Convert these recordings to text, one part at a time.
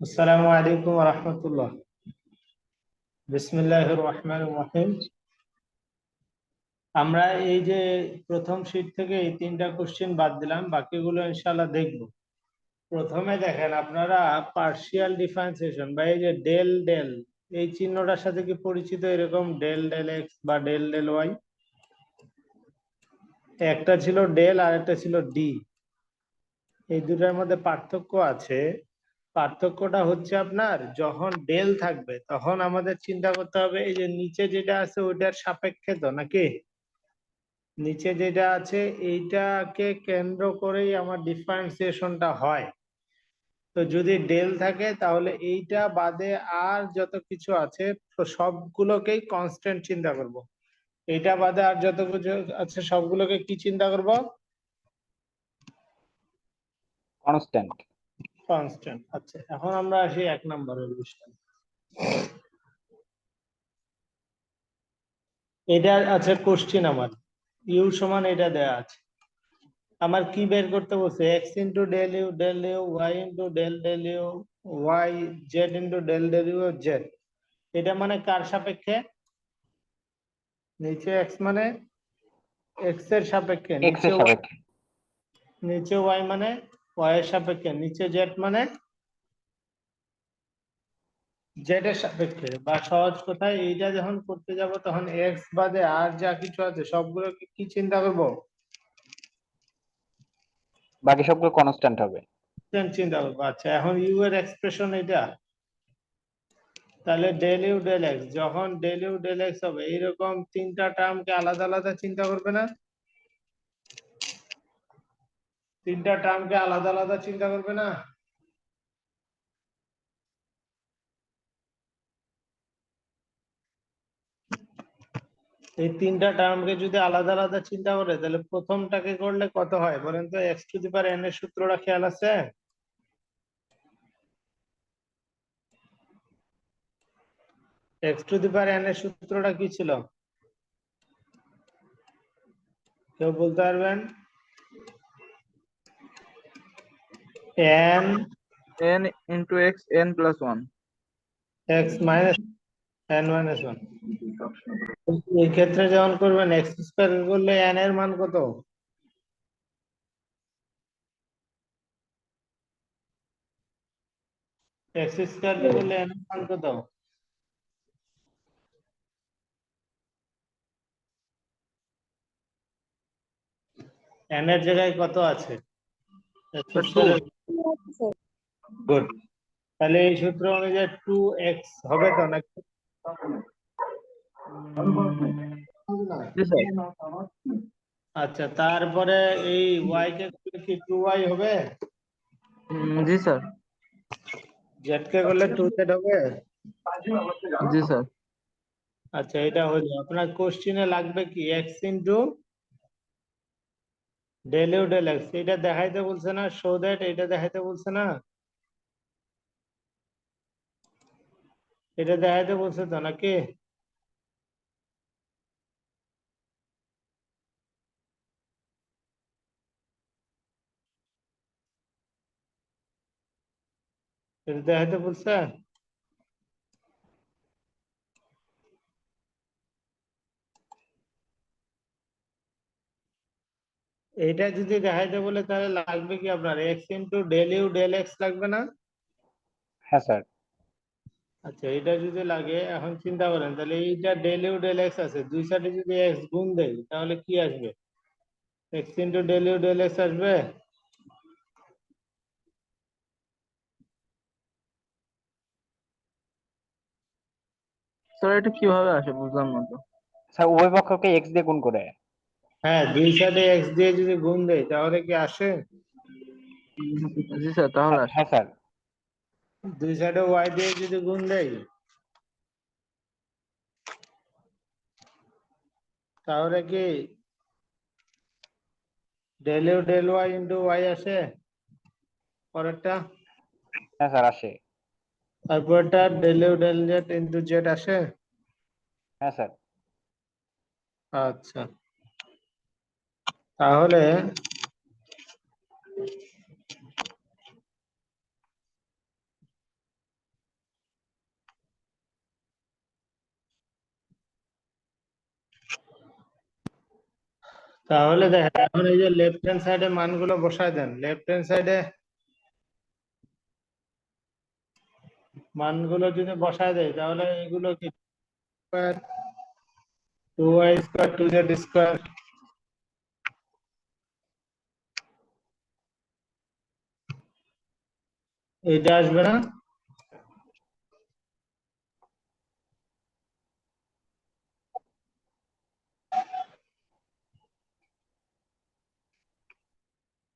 আসসালামু আলাইকুম ওয়া রাহমাতুল্লাহ। বিসমিল্লাহির রহমানির রহিম। আমরা এই যে প্রথম শীট থেকে এই তিনটা কোশ্চেন বাদ দিলাম, বাকিগুলো ইনশাআল্লাহ দেখব। প্রথমে দেখেন আপনারা পার্শিয়াল ডিফারেন্সিয়েশন বা এই যে ডেল ডেল, এই চিহ্নটার সাথে কি পরিচিত? এরকম ডেল ডেল এক্স বা ডেল ডেল ওয়াই। একটা ছিল ডেল আর একটা ছিল ডি। এই দুটার মধ্যে পার্থক্য আছে। পার্থক্যটা হচ্ছে আপনার যখন ডেল থাকবে তখন আমাদের চিন্তা করতে হবে এই যে নিচে যেটা আছে ওইটার সাপেক্ষে, তো নাকি নিচে যেটা আছে এইটাকে কেন্দ্র করেই আমার ডিফারেন্সিয়েশনটা হয়। তো যদি ডেল থাকে তাহলে এইটা বাদে আর যত কিছু আছে তো সবগুলোকেই কনস্ট্যান্ট চিন্তা করব। এইটা বাদে আর যত কিছু আছে সবগুলোকে কি চিন্তা করব? কনস্ট্যান্ট। কনস্ট্যান্ট। আচ্ছা, এখন আমরা আসি এক নম্বরের বিষয়। এটা আছে কোশ্চিন, আমার ইউ সমান এটা দেয়া আছে। আমার কি বের করতে বলছে? X into del u y into del u y z into del u z. এটা মানে কার সাপেক্ষে? নিচে এক্স মানে এক্স এর সাপেক্ষে, এক্স এর সাপেক্ষে। নিচে ওয়াই মানে ওয়াই এর সাপেক্ষে, নিচে জেড মানে জেড এর সাপেক্ষে। বা সহজ কথায় এইটা যখন করতে যাব তখন এক্স বাদে আর যা কিছু আছে সবগুলোকে কি চিন্তা করব? বাকি সবগুলো কনস্ট্যান্ট হবে। চিন্তা করবো। আচ্ছা, এখন ইউ এর এক্সপ্রেশন এটা, তাহলে ডেল ইউ ডেল এক্স, যখন ডেল ইউ ডেল এক্স হবে এইরকম তিনটা টার্মকে আলাদা আলাদা চিন্তা করবে না? তিনটা টার্মকে আলাদা আলাদা চিন্তা করবে না? এই তিনটা টার্মকে যদি আলাদা আলাদা চিন্তা করে তাহলে প্রথমটাকে করলে কত হয় বলেন তো? X to the power n এর সূত্রটা খেয়াল আছে? X to the power n এর সূত্রটা কি ছিল? কেউ বলতে পারবেন? N n into x n plus 1. X minus N minus one. এই ক্ষেত্রে যখন করবেন এক্স স্কোয়ার করলে এন এর মান কত? এক্স স্কোয়ার করলে এন এর মান কত? এন এর জায়গায় কত আছে? X Sir, 2. স্কোয়ার। গুড। তাহলে এই সূত্র অনুযায়ী টু এক্স হবে তো নাকি? Yes, sir. আচ্ছা, তারপরে এই ওয়াই কে করলে কি টু ওয়াই হবে? Yes, sir. জেড কে করলে টু জেড হবে? Yes, sir. আচ্ছা, এটা হলো আপনার কোশ্চিনে লাগবে কি x into del u del x. এটা দেখাইতে বলছে না? শো দ্যাট, এটা দেখাইতে বলছে না? এটা দেখাইতে বলছে তো নাকি? এটা দেখাইতে বলছে? এটা যদি দেখাইতে বলে তাহলে লাগবে কি আপনার x into del u del x লাগবে না? হ্যাঁ স্যার। আচ্ছা, এটা যদি লাগে এখন চিন্তা করেন তাহলে এইটা ডেল ইউ ডেল এক্স আছে, দুই সাইডে যদি এক্স গুণ দেই তাহলে কি আসবে? X into del u del x আসবে? স্যার এটা কিভাবে আসে বুঝলাম না তো। স্যার উভয় পক্ষকে এক্স দিয়ে গুণ করে। হ্যাঁ, দুই সাইডে এক্স দিয়ে যদি গুণ দেই তাহলে কি আসে? জি স্যার, তাহলে আসে। হ্যাঁ স্যার। দুই সাইডে ওয়াই দিয়ে যদি গুণ দেই তাহলে কি del u del y into y আসে? পরেরটা, হ্যাঁ স্যার আসে। তারপরটা del u del z into z আসে? হ্যাঁ স্যার। আচ্ছা, তাহলে তাহলে দেখেন এখন এই যে লেফট হ্যান্ড সাইডে মানগুলো বসায় দেন, লেফট হ্যান্ড সাইডে মানগুলো যদি বসায় দেয় তাহলে এগুলো কি square, 2y square 2z square, এটা আসবে না?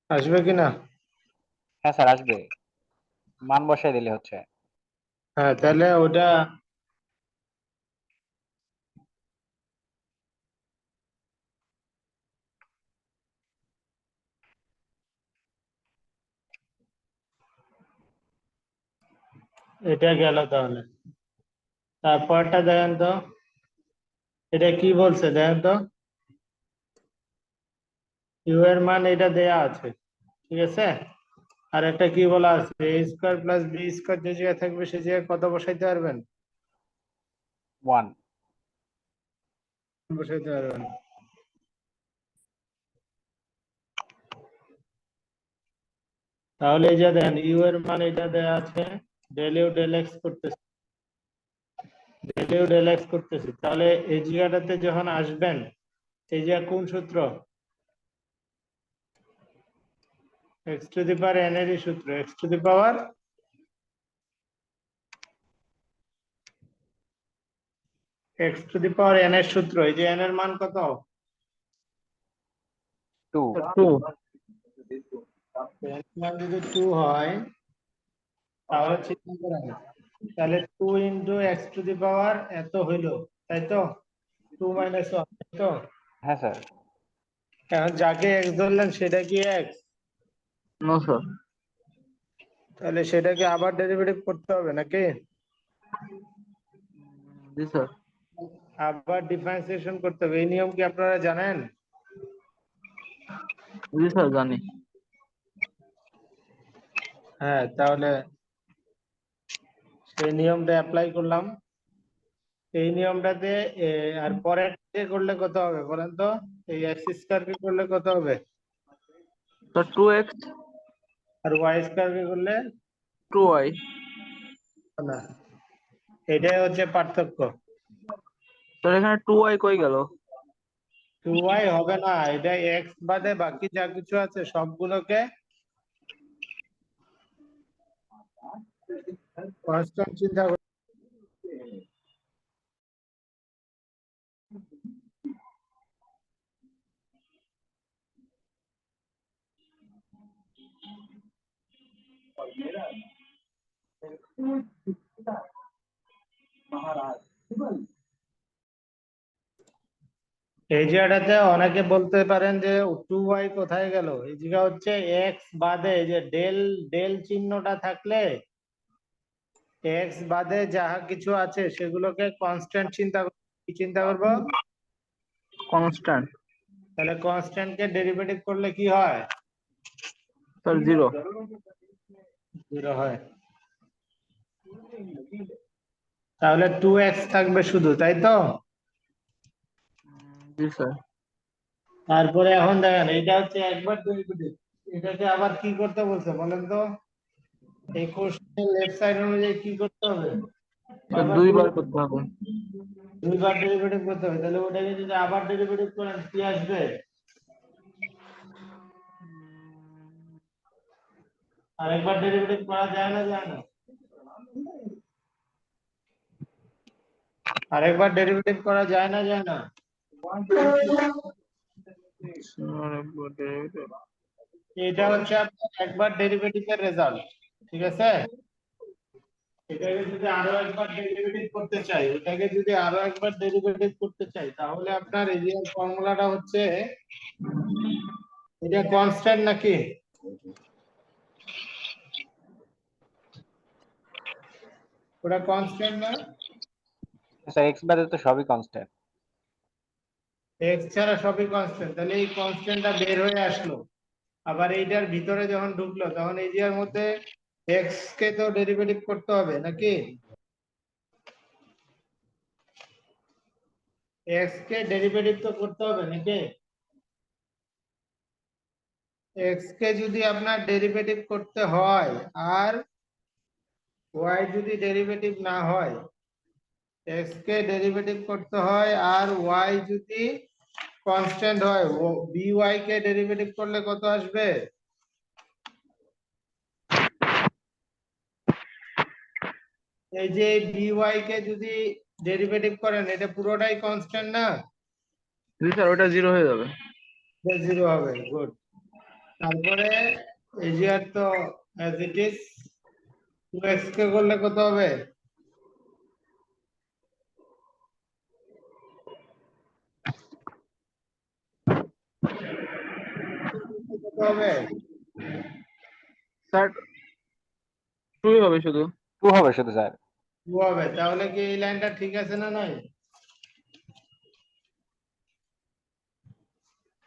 আসবে কি না? হ্যাঁ স্যার আসবে, মান বসাই দিলে হচ্ছে। হ্যাঁ, তাহলে ওটা এটা গেল তাহলে। তারপরটা দেখেন তো, এটা কি বলছে দেখেন তো, ইউ এর মান এটা দেয়া আছে, ঠিক আছে। আর একটা কি বলা আছে, এ স্কয়ার প্লাস বি স্কয়ার যে জায়গায় থাকবে সে জায়গায় কত বসাইতে পারবেন? 1। বসাইতে পারবেন। তাহলে এই যে দেখেন ইউ এর মান এটা দেয়া আছে, ডেল ইউ ডেল এক্স করতেছে, ডেল ইউ ডেল এক্স করতেছে, তাহলে এই জায়গাটাতে যখন আসবেন এই জায়গা কোন সূত্র? X to the power N এরই সূত্র, x to the power x to the power n এর সূত্র। এই যে এন এর মান কত? 2। 2। এন এর মান যদি 2 হয় তাহলে চিন্তা করেন, তাহলে 2 ইন্টু এক্স টু দি পাওয়ার এত হইলো, তাই তো? 2 মাইনাস 1, তাই তো? হ্যাঁ স্যার। এখন যাকে এক্স ধরলেন সেটা কি এক্স? No sir. তাহলে সেটাকে আবার ডেরিভেটিভ করতে হবে নাকি? জি স্যার। আবার ডিফারেন্সিয়েশন করতে হবে, এই নিয়ম কি আপনারা জানেন? জি স্যার জানি। হ্যাঁ, তাহলে সেই নিয়মটা অ্যাপ্লাই করলাম। এই নিয়মটাতে আর পরে করলে কত হবে বলেন তো? এই এক্স স্কয়ার কে করলে কত হবে? স্যার 2x আর ওয়াই স্কয়ার কে করলে 2y। না, এটাই হচ্ছে পার্থক্য। স্যার এখানে 2y কই গেল? 2y হবে না, এটা এক্স বাদে বাকি যা কিছু আছে সবগুলোকে কনস্ট্যান্ট চিন্তা করতে। এই জায়গাটাতে অনেকে বলতে পারেন যে 2y কোথায় গেল, এই জায়গা হচ্ছে এক্স বাদে এই যে ডেল, ডেল চিহ্নটা থাকলে এক্স বাদে যাহা কিছু আছে সেগুলোকে কনস্ট্যান্ট কি চিন্তা করব? কনস্ট্যান্ট। তাহলে কনস্ট্যান্ট কে ডেরিভেটিভ করলে কি হয়? স্যার 0। 0 হয়। তাহলে 2x থাকবে শুধু, তাই তো? জি স্যার। তারপরে এখন দেখেন এইটা হচ্ছে একবার ডেরিভেটিভ, এটাকে আবার কি করতে বলছে বলেন তো? এই কোশ্চেনের লেফট সাইড অনুযায়ী কি করতে হবে? স্যার আবার 2 বার করতে হবে। দুইবার ডেরিভেটিভ করতে হবে, তাহলে ওটাকে যদি আবার ডেরিভেটিভ করেন কি আসবে? আরেকবার ডেরিভেটিভ করা যায় না, যায় না? আরেকবার ডেরিভেটিভ করা যায় না, যায় না? এটা হচ্ছে আপনার একবার ডেরিভেটিভের রেজাল্ট, ঠিক আছে। এটাকে যদি আরো একবার ডেরিভেটিভ করতে চাই, ওটাকে যদি আরো একবার ডেরিভেটিভ করতে চাই তাহলে আপনার এরিয়ার ফর্মুলাটা হচ্ছে, এটা কনস্ট্যান্ট নাকি? ওটা কনস্ট্যান্ট না? স্যার এক্স বাদে তো সবই কনস্ট্যান্ট। এক্স ছাড়া সবই কনস্ট্যান্ট, তাহলে এই কনস্ট্যান্টটা বের হয়ে আসলো, আবার এইটার ভিতরে যখন ঢুকলো তখন এই এর মধ্যে এক্স কে তো ডেরিভেটিভ করতে হবে নাকি? এক্স কে ডেরিভেটিভ তো করতে হবে নাকি? এক্স কে যদি আপনার ডেরিভেটিভ করতে হয় আর ওয়াই যদি ডেরিভেটিভ না হয়, এক্স কে ডেরিভেটিভ করতে হয় আর ওয়াই যদি কনস্ট্যান্ট হয়, ও বি ওয়াই কে ডেরিভেটিভ করলে কত আসবে? এই যে বি ওয়াই কে যদি ডেরিভেটিভ করেন, এটা পুরোটাই কনস্ট্যান্ট না? জি স্যার, ওটা 0 হয়ে যাবে। জিরো হবে, গুড। তারপরে এই যে আর তো as it is, two x কে করলে কত হবে? কত হবে? স্যার 2 হবে শুধু। 2 হবে শুধু স্যার। টু হবে। তাহলে কি এই লাইনটা ঠিক আছে না নয়?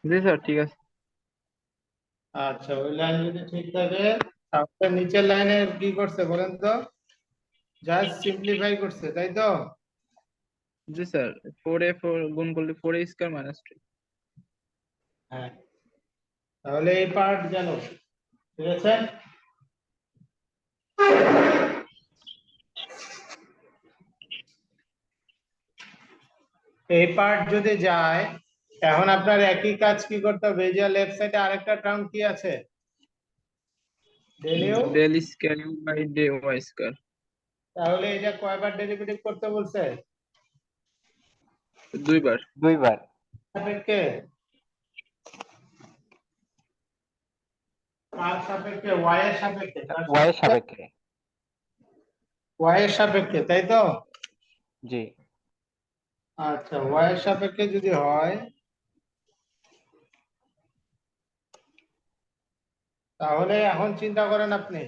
জি স্যার, ঠিক আছে। আচ্ছা, ওই লাইন যদি ঠিক থাকে তাহলে নিচের লাইনে কি করছে বলেন তো? জাস্ট সিম্পলিফাই করছে, তাই তো? জি স্যার, 4a 4 গুণ করলে 4a স্কয়ার মাইনাস 2। হ্যাঁ, তাহলে এই পার্ট গেল, ঠিক আছে। এই পার্ট যদি যায়, এখন আপনার একই কাজ কি করতে হবে? এই যে লেফট সাইডে আরেকটা টার্ম কি আছে? Del u. Del square u by del y square. তাহলে এটা কয়বার ডেরিভেটিভ করতে বলছে? 2 বার। 2 বার। সাপেক্ষে? কার সাপেক্ষে? ওয়াই এর সাপেক্ষে? y এর সাপেক্ষে। ওয়াই এর সাপেক্ষে, তাই তো? জি। আচ্ছা, ওয়াই এর সাপেক্ষে যদি হয় তাহলে এখন চিন্তা করেন আপনি,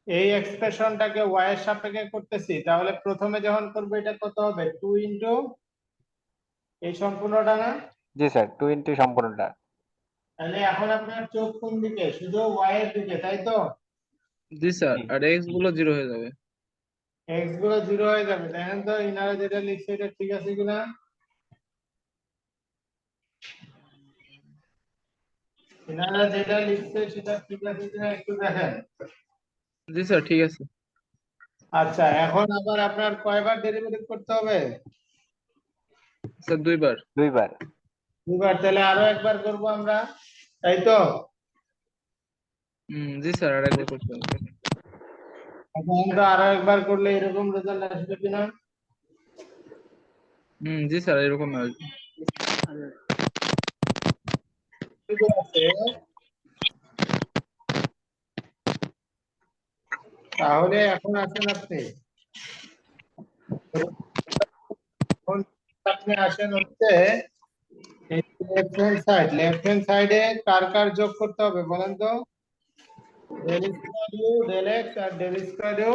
এই এক্সপ্রেশনটাকে ওয়াই এর সাপেক্ষে করতেছি, তাহলে প্রথমে যখন করবো এটা কত হবে? 2 ইন্টু এই সম্পূর্ণটা না? জি স্যার, 2 ইনটু সম্পূর্ণটা। তাহলে এখন আপনার চোখ কোন দিকে? শুধু ওয়াই এর দিকে, তাই তো? জি স্যার, জি। আর এক্স গুলো 0 হয়ে যাবে। এক্স গুলো 0 হয়ে যাবে। দেখেন তো ইনারা যেটা লিখছে এটা ঠিক আছে কিনা। ইনারা যেটা লিখছে সেটা ঠিক আছে কিনা একটু দেখেন। জি স্যার, ঠিক আছে। আচ্ছা, এখন আবার আপনার কয়বার ডেরিভেটিভ করতে হবে? স্যার 2 বার। 2 বার। দুবার। তাহলে আরো একবার করব আমরা, তাই তো? জি স্যার, আর একবার করতে হবে। এখন তো আরো একবার করলে এরকম রেজাল্ট আসবে কিনা? জি স্যার, এরকম আসবে। ঠিক আছে, তাহলে এখন আসেন আপনি, এখন আপনি আসেন হচ্ছে লেফট হ্যান্ড সাইডে কার কার যোগ করতে হবে বলেন তো? Del square u, del x আর del square u,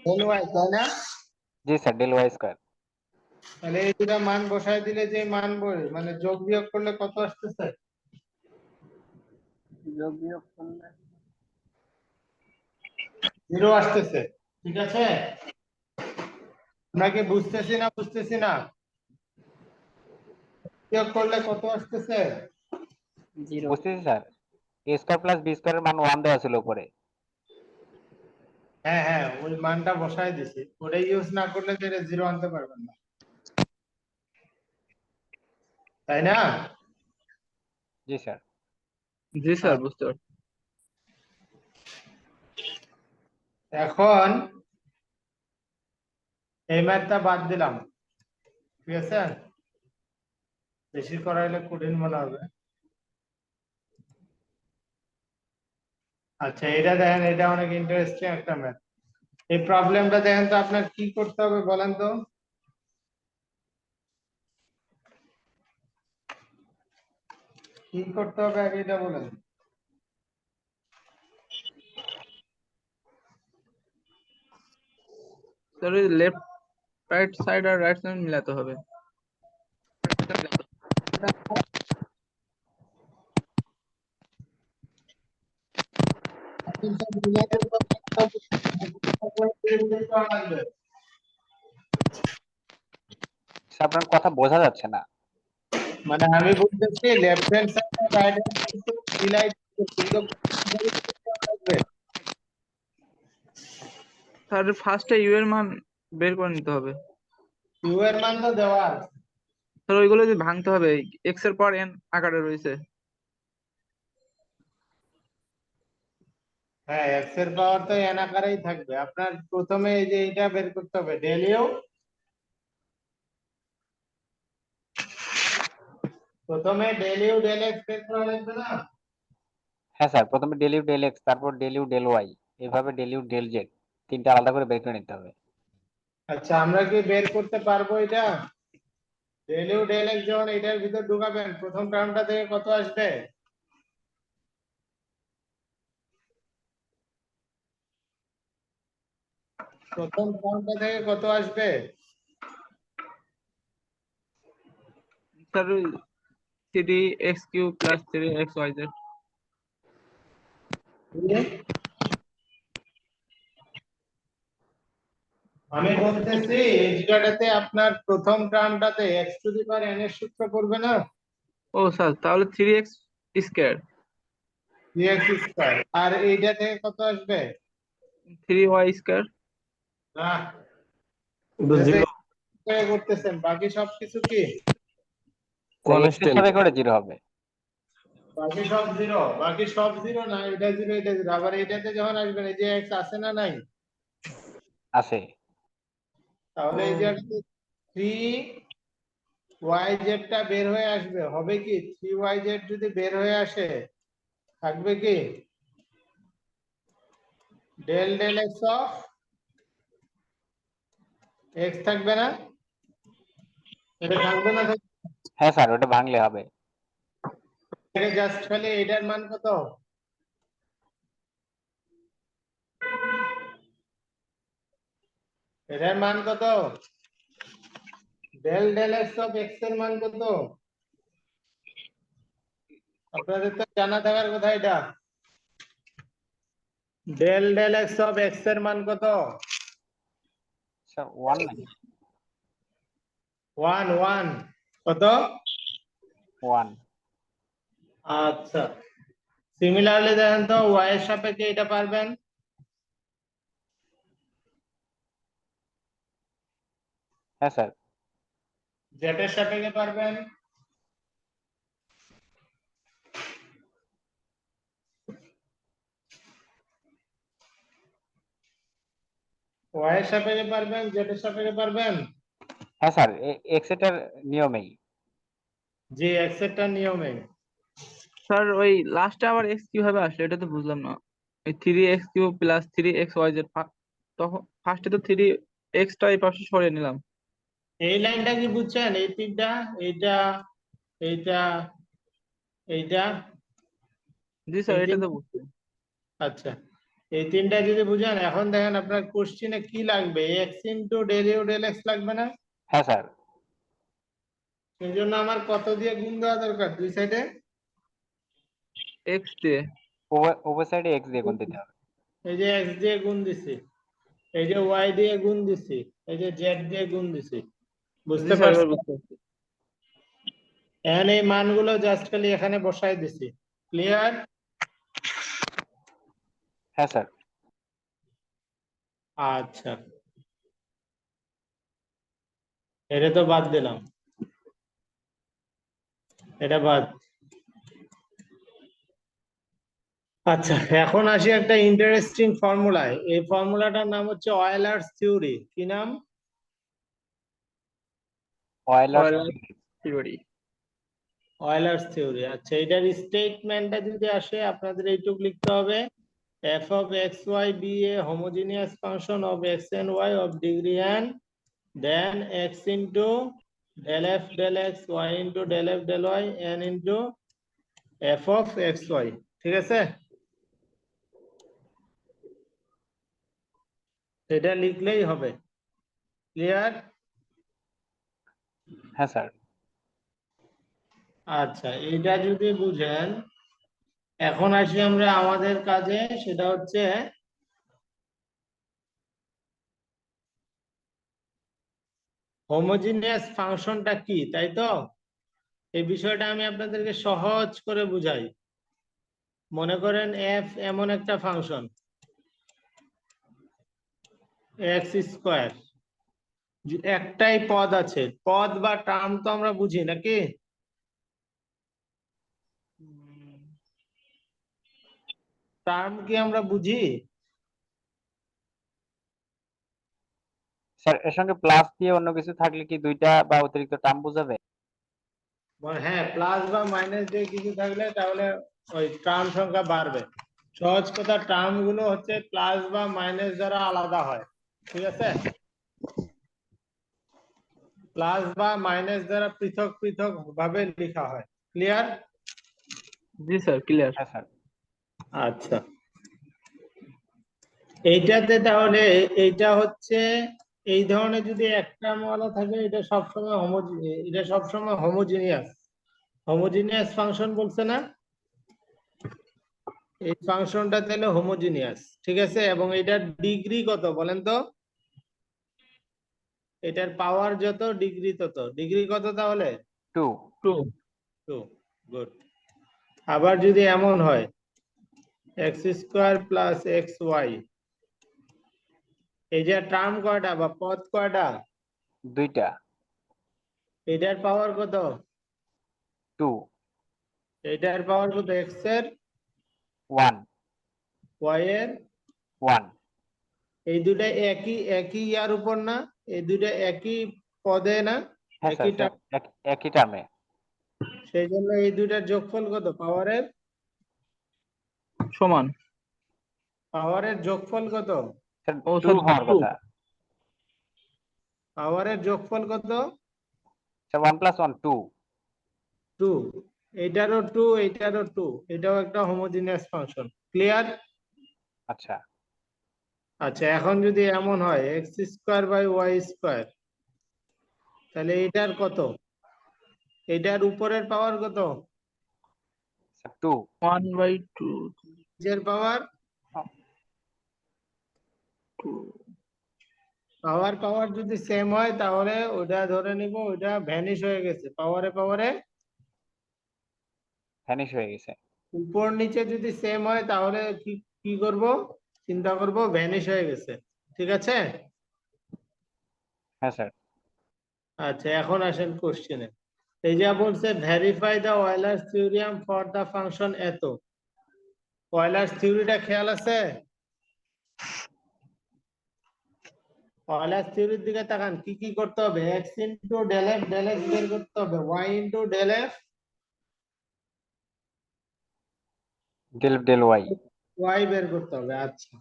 del y, তাই না? জি স্যার, ডেল y স্কয়ার। তাহলে এই দুটা মান বসায় দিলে যে মান মানে যোগ বিয়োগ করলে কত আসতেছে? যোগ বিয়োগ করলে 0 আসতেছে, ঠিক আছে? আপনাকে বুঝতেছি না, বুঝতেছি না, বিয়োগ করলে কত আসতেছে? 0। বুঝতেছি sir. a square plus b স্কয়ারের মান 1 দেওয়া ছিল উপরে। হ্যাঁ হ্যাঁ, ওই মানটা বসায় দিছি, ওটা ইউজ না করলে তো এটা 0 আনতে পারবেন না, তাই না? জি স্যার। জি স্যার, বুঝতে পারছি। এখন এই ম্যাথটা বাদ দিলাম, ঠিক আছে? বেশি করাইলে কঠিন মনে হবে। আচ্ছা, এটা দেখেন, এটা অনেক ইন্টারেস্টিং একটা ম্যাথ। এই প্রবলেমটা দেখেন তো, আপনার কি করতে হবে বলেন তো? কি করতে হবে আগে এটা বলেন। স্যার ওই লেফট রাইট সাইড আর রাইট সাইড মিলাতে হবে। আপনি সব মিলাইতে পারবেন না, স্যার আপনার কথা বোঝা যাচ্ছে না। মানে আমি বলতেছি লেফট হ্যান্ড সাইড আর রাইট হ্যান্ড সাইড তো মিলাই আসবে। স্যার ফার্স্টে ইউ এর মান বের করে নিতে হবে। ইউ এর মান তো দেওয়া আছে। স্যার ওইগুলো যদি ভাঙতে হবে, এক্স এর পর এন আকারে রয়েছে। হ্যাঁ, এক্স এর পাওয়ার তো এন আকারেই থাকবে। আপনার প্রথমে এই যে এটা বের করতে হবে, ডেল ইউ। প্রথমে ডেল ইউ ডেল এক্স বের করা লাগবে না? হ্যাঁ স্যার, প্রথমে ডেল ইউ ডেল এক্স, তারপর ডেল ইউ ডেল ওয়াই, এভাবে ডেল ইউ ডেল জেড, তিনটা আলাদা করে বের করে নিতে হবে। আচ্ছা, আমরা কি বের করতে পারবো এটা? ডেল ইউ ডেল এক্স যখন এটার ভিতর ঢুকাবেন, প্রথম টার্মটা থেকে কত আসবে? প্রথম টার্মটা থেকে কত আসবে? স্যার ওই 3x³ + 3xyz। আমি বলতেছি এই জায়গাটাতে আপনার প্রথম টার্মটাতে x to the power n এর সূত্র পড়বে না? ও স্যার, তাহলে 3x², 3x²। আর এইটা থেকে কত আসবে? 3y²। না, জিরো এটাতে করতেছেন, বাকি সবকিছু কি? স্যার এক্স এর কনস্ট্যান্ট। সাপেক্ষে জিরো হবে। বাকি সব জিরো। বাকি সব জিরো না, এটা জিরো এটা জিরো। আবার এইটাতে যখন আসবেন, এই যে এক্স আছে না নাই? আছে। তাহলে এই জায়গাতে 3yz টা বের হয়ে আসবে। হবে কি 3yz যদি বের হয়ে আসে, থাকবে কি del del x of x থাকবে না? এটা থাকবে না? হ্যাঁ স্যার, ওটা ভাঙলে হবে। জাস্ট খালি এটার মান কত? এটার মান কত? Del del x of x এর মান কত? আপনাদের তো জানা থাকার কথা এটা। Del del x of x এর মান কত? স্যার ওয়ান নাকি? 1 কত? ওয়ান। আচ্ছা, সিমিলারলি দেখেন তো y এর সাপেক্ষে এটা পারবেন? হ্যাঁ স্যার। z এর সাপেক্ষে পারবেন? y এর সাপেক্ষে পারবেন, z এর সাপেক্ষে পারবেন? হ্যাঁ স্যার, এক্স এটার নিয়মেই। জি, x এরটা নিয়মে। স্যার ওই লাস্টে আবার এক্স কিভাবে আসলো এটা তো বুঝলাম না। এই 3x³ + 3xyz, তখন ফার্স্টে তো 3x টা এই পাশে সরিয়ে নিলাম। এই লাইনটা কি বুঝছেন? এই তিনটা, এইটা, এইটা, এইটা, জি স্যার, এই এটা তিন। তো বুঝছি। আচ্ছা, এই তিনটা যদি বুঝেন, এখন দেখেন আপনার কোশ্চিনে কি লাগবে? X into del u del x লাগবে না? হ্যাঁ স্যার। এই জন্য আমার কত দিয়ে গুণ দেওয়া দরকার দুই সাইডে? এক্স দিয়ে। উভয় সাইডে এক্স দিয়ে গুণ দিতে হবে। এই যে এক্স দিয়ে গুণ দিছি, এই যে ওয়াই দিয়ে গুণ দিছি, এই যে জেড দিয়ে গুণ দিছি। জি বুঝতে স্যার, এবার পারছেন? বুঝতে পারছি। এখন এই মানগুলো জাস্ট খালি এখানে বসাই দিছি। ক্লিয়ার? হ্যাঁ স্যার। আচ্ছা, এটা তো বাদ দিলাম, এটা বাদ। আচ্ছা, এখন আসি একটা ইন্টারেস্টিং ফর্মুলায়। এই ফর্মুলাটার নাম হচ্ছে অয়েলার্স থিওরি। কি নাম? Euler's Euler theory. Euler's theory. আচ্ছা, এটার স্টেটমেন্টটা যদি আসে, আপনাদের এইটুক লিখতে হবে, f of x y be a homogeneous function of x and y of degree n, then x into del f del x, y into del f del y, n into f of x y। ঠিক আছে? এটা লিখলেই হবে। Clear? হ্যাঁ sir. আচ্ছা, এটা যদি বুঝেন, এখন আসি আমরা আমাদের কাজে। সেটা হচ্ছে হোমোজিনিয়াস ফাংশনটা কি, তাই তো? এই বিষয়টা আমি আপনাদেরকে সহজ করে বুঝাই। মনে করেন এফ এমন একটা ফাংশন এক্স স্কোয়ার, একটাই পদ আছে, পদ বা টার্ম তো আমরা বুঝি নাকি? টার্ম কি আমরা বুঝি? স্যার এর সঙ্গে প্লাস দিয়ে অন্য কিছু থাকলে কি দুইটা বা অতিরিক্ত টার্ম বোঝাবে? হ্যাঁ, প্লাস বা মাইনাস দিয়ে কিছু থাকলে তাহলে ওই টার্ম সংখ্যা বাড়বে। সহজ কথা, টার্ম গুলো হচ্ছে প্লাস বা মাইনাস দ্বারা আলাদা হয়, ঠিক আছে? প্লাস বা মাইনাস দ্বারা পৃথক পৃথক ভাবে লেখা হয়। ক্লিয়ার? জি স্যার, ক্লিয়ার। হ্যাঁ স্যার। আচ্ছা, এইটাতে তাহলে এইটা হচ্ছে এই ধরনের যদি একটা মালা থাকে এটা সবসময় হোমোজিনিয়াস। হোমোজিনিয়াস ফাংশন বলছে না, এই ফাংশনটা তাহলে হোমোজিনিয়াস, ঠিক আছে? এবং এটার ডিগ্রি কত বলেন তো? এটার পাওয়ার যত ডিগ্রি তত। ডিগ্রি কত তাহলে? 2। 2। 2। গুড। আবার যদি এমন হয় x square plus x y, এই যে টার্ম কয়টা বা পদ কয়টা? দুইটা। এটার পাওয়ার কত? 2। এটার পাওয়ার কত? এক্স এর 1। ওয়াই এর। 1। এই দুটা একই একই ইয়ার উপর না? এই দুটা একই পদে না? হ্যাঁ স্যার, একই স্যার একই টার্মে। সেই জন্য এই দুইটার যোগফল কত? পাওয়ারের সমান। পাওয়ারের যোগফল কত? স্যার ও 2 স্যার, হওয়ার 2। কথা। পাওয়ারের যোগফল কত? স্যার 1 + 1 2। 2। এটারও 2, এটারও 2। এটাও একটা হোমোজিনিয়াস ফাংশন। ক্লিয়ার? আচ্ছা। আচ্ছা, এখন যদি এমন হয় x square by y square, তাহলে এটার কত? এটার উপরের পাওয়ার কত? স্যার 2। 1/2। নিচের পাওয়ার? 2। পাওয়ার পাওয়ার যদি সেম হয় তাহলে ওটা ধরে নিব ওটা ভ্যানিশ হয়ে গেছে। পাওয়ারে পাওয়ারে ভ্যানিশ হয়ে গেছে। উপর নিচে যদি সেম হয় তাহলে কি কি করব? চিন্তা করব ভ্যানিশ হয়ে গেছে। ঠিক আছে? হ্যাঁ স্যার। আচ্ছা, এখন আসেন কোশ্চেনে। এই যে বলছে verify the Euler's theorem for the function এত। ওয়েলার্স থিওরিটা খেয়াল আছে? ওয়েলার্স থিওরির দিকে তাকান। কি কি করতে হবে? X into del f del x বের করতে হবে, y into del f del del y. Y বের করতে হবে। আচ্ছা,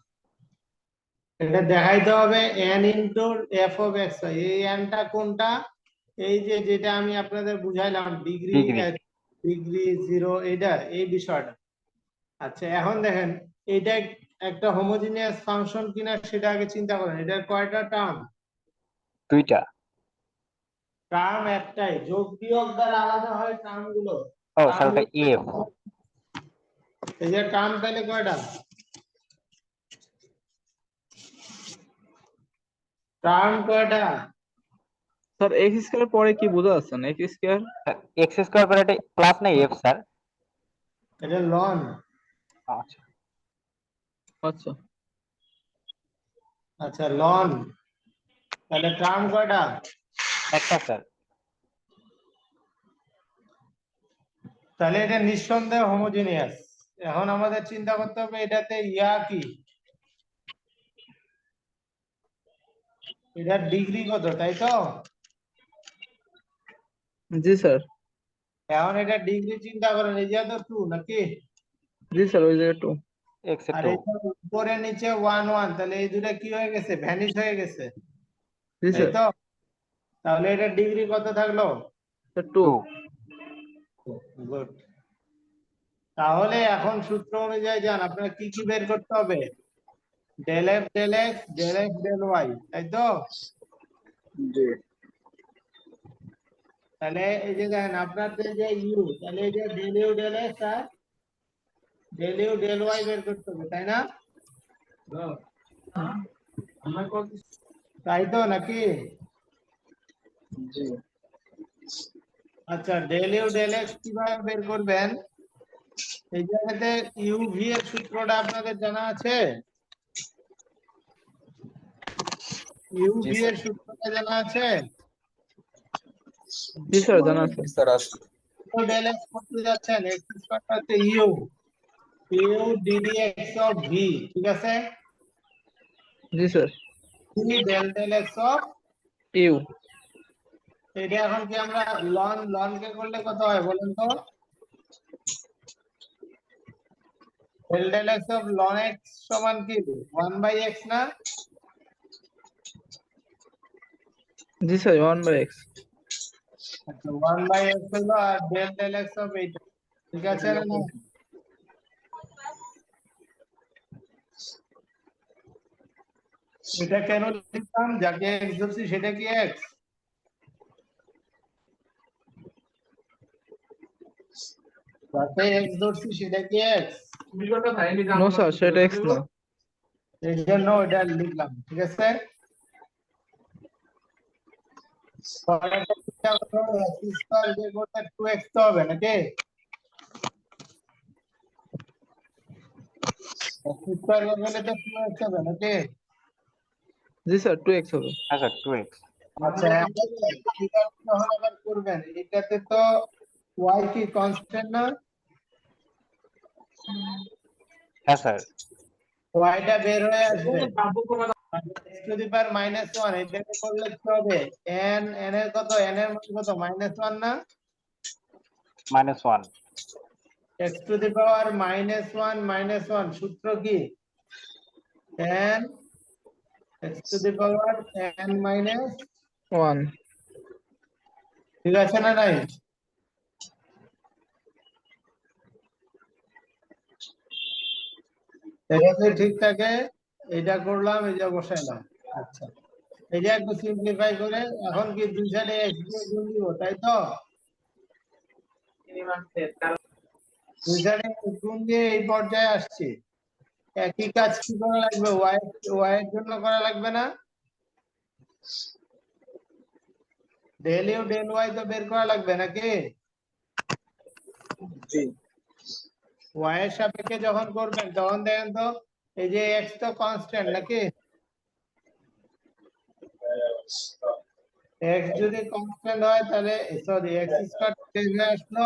এটা দেখাইতে হবে n into f of x y. এই n টা কোনটা? এই যে যেটা আমি আপনাদের বুঝাইলাম, ডিগ্রি ডিগ্রি। ডিগ্রি জিরো, এটা এই বিষয়টা। আচ্ছা, এখন দেখেন এটা একটা হোমোজিনিয়াস ফাংশন কিনা সেটা আগে চিন্তা করেন। এটার কয়টা টার্ম? দুইটা। টার্ম একটাই, যোগ বিয়োগ দ্বারা আলাদা হয় টার্ম গুলো। ও টার্ম স্যার ওটা এফ। এই যে টার্ম তাহলে কয়টা? টার্ম কয়টা? স্যার এক্স স্কয়ার পরে কি বোঝা যাচ্ছে না? X square. এক্স স্কোয়ার করে এটা প্লাস না এফ স্যার? এটা লন। আচ্ছা। আচ্ছা আচ্ছা, লন। তাহলে টার্ম কয়টা? একটা স্যার। তাহলে এটা নিঃসন্দেহে হোমোজিনিয়াস। এখন আমাদের চিন্তা করতে হবে এটাতে ইয়া কি, এটার ডিগ্রি কত, তাই তো? জি স্যার। এখন এটা ডিগ্রি চিন্তা করেন, এই যে তো 2 নাকি? জি স্যার, ওই জায়গায় 2। এক্স এর আর 2। এই যে উপরে নিচে 1 1, তাহলে এই দুটা কি হয়ে গেছে? ভ্যানিশ হয়ে গেছে, জি তাই স্যার। তো? তাহলে এটার ডিগ্রি কত থাকলো? স্যার 2। 2। গুড। তাহলে এখন সূত্র অনুযায়ী যান, আপনার কি কি বের করতে হবে? Del f del x del x del y, তাই তো? জি। তাহলে এই যে দেখেন আপনার যে ইউ, তাহলে এই যে ডেল ইউ ডেল এক্স আর ডেল ইউ ডেল ওয়াই বের করতে হবে, তাই না? তাই তো নাকি? জি আচ্ছা, ডেল ইউ ডেল এক্স কিভাবে বের করবেন? এই জায়গাতে ইউভি এর সূত্রটা আপনাদের জানা আছে? ইউভি এর সূত্রটা জানা আছে? জি স্যার জানা আছে। ডেল এক্স করতে যাচ্ছেন, এক্স স্কয়ার হচ্ছে u u d d x of v, ঠিক আছে? জি স্যার। V del del x of, u এটা এখন কি আমরা লন কে করলে কত হয় বলেন তো? Del del x of ln x সমান কি 1/x না? জি স্যার 1/x। আচ্ছা, 1/x হলো, আর ডেল ডেল এক্স অফ এইটা, ঠিক আছে না? না, এটা কেন লিখলাম? যাকে এক্স ধরছি সেটা কি এক্স? যাকে এক্স ধরছি সেটা কি এক্স? নো স্যার সেটা এক্স না। এই জন্য এটা লিখলাম, ঠিক আছে? পরেরটা চিন্তা করো, x স্কয়ার বের করতে 2x তো হবে নাকি? x স্কয়ার বের করলে তো 2x হবে নাকি? জি স্যার 2x হবে। হ্যাঁ স্যার 2x। আচ্ছা, এখন এটা যখন আবার করবেন, এটাতে তো y কি কনস্ট্যান্ট না? হ্যাঁ স্যার। y টা বের হয়ে আসবে x টু দি পাওয়ার -1, এটাকে করলে কি হবে? n এর কত, n এর মান কত, -1 না? -1। x টু দি পাওয়ার -1 সূত্র কি? n x two the power n minus, 1। ঠিক আছে না নাই? এটা যদি ঠিক থাকে, এটা করলাম, এই যে বসাইলাম। আচ্ছা, এই যে একটু সিম্পলিফাই করে এখন কি দুই সাইডে x দিয়ে গুণ দিব, তাই তো? দুই সাইডে গুণ দিয়ে এই পর্যায়ে আসছি। একই কাজ কি করা লাগবে? y এর জন্য করা লাগবে না? ডেল ইউ ডেল y তো বের করা লাগবে নাকি? জি y এর সাপেক্ষে যখন করবেন তখন দেখেন তো, এই যে x তো কনস্ট্যান্ট নাকি? x যদি কনস্ট্যান্ট হয় তাহলে, সরি, x স্কয়ার চেঞ্জ হয়ে আসলো,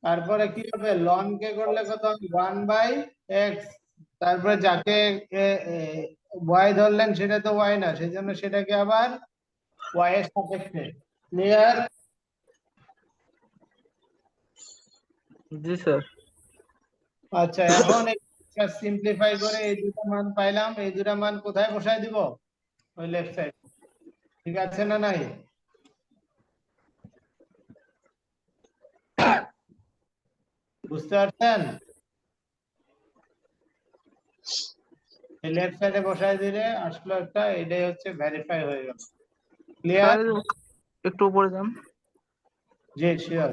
তারপরে কি হবে? লন কে করলে কত হবে? 1/x, তারপরে যাকে y ধরলেন সেটা তো y না, সেজন্য সেটাকে আবার y এর সাপেক্ষে। ক্লিয়ার? জি স্যার। আচ্ছা, এখন সিম্পলিফাই করে এই দুটো মান পাইলাম, এই দুটো মান কোথায় বসায় দিব? ওই লেফট সাইড, ঠিক আছে না নাই? বুঝতে পারছেন? এই লেফট সাইডে বসায় দিলে আসলো একটা, এটাই হচ্ছে ভেরিফাই হয়ে গেল। ক্লিয়ার? স্যার একটু উপরে যান। জি শিওর।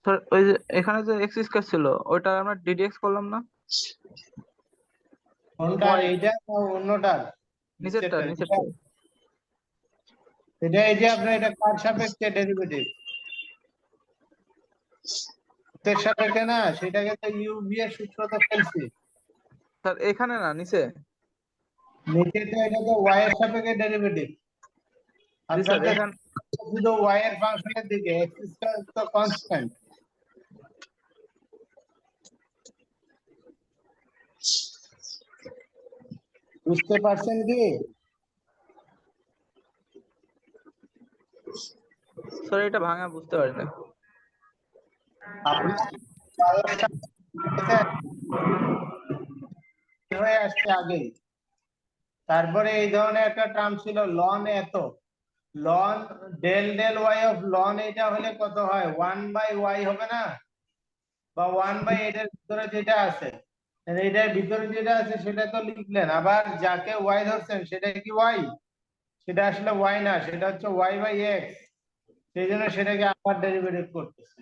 স্যার ওই যে এখানে যে এক্স স্কয়ার ছিল ওইটা আমরা ডিডিএক্স করলাম না? কোনটা, Y এইটা না অন্যটা? নিচেরটা নিচেরটা, নিচেরটা। এটা এই যে আপনার এটা কার সাপেক্ষে ডেরিভেটিভ? এর সাপেক্ষে না, সেটাকে তো ইউভি এর সূত্রতে ফেলছি। স্যার এখানে না নিচে। নিচে তো এটা তো y এর সাপেক্ষে ডেরিভেটিভ। জি স্যার আপনাদের এখানে শুধু y এর ফাংশনের দিকে, x স্কয়ার তো কনস্ট্যান্ট। বুঝতে পারছেন কি? স্যার এটা ভাঙা বুঝতে পারি না। আপনার হয়ে আসছে আগেই, তারপরে এই ধরনের একটা টার্ম ছিল লন এত, ln del del y of ln, এটা হলে কত হয়? 1/y হবে না? বা 1/8 এর ভিতরে যেটা আছে, এটার ভিতরে যেটা আছে সেটা তো লিখলেন, আবার যাকে y ধরছেন সেটা কি y? সেটা আসলে y না, সেটা হচ্ছে y/x, সেই জন্য সেটাকে আবার ডেরিভেটিভ করতেছে।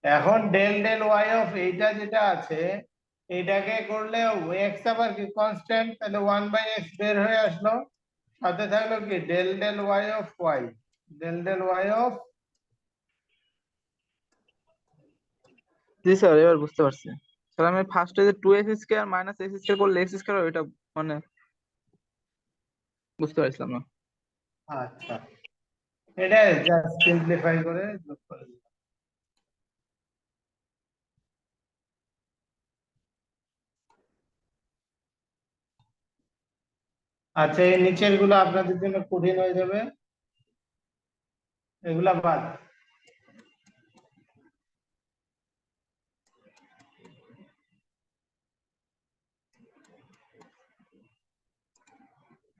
এখন ডেল ডেল y অফ এইটা যেটা আছে, এইটাকে করলে এক্স আবার কি কনস্ট্যান্ট, তাহলে 1/x বের হয়ে আসলো, সাথে থাকলো কি del del y of y, del del y of. জি স্যার, এবার বুঝতে পারছি। স্যার আমি ফার্স্টে যে 2x² মাইনাস x² করলে x² ওইটা মানে বুঝতে পারছিলাম না। আচ্ছা, এটা জাস্ট সিম্পলিফাই করে যোগ করে দিলাম। আচ্ছা, এই নিচের গুলো আপনাদের জন্য কঠিন হয়ে যাবে, এগুলা বাদ।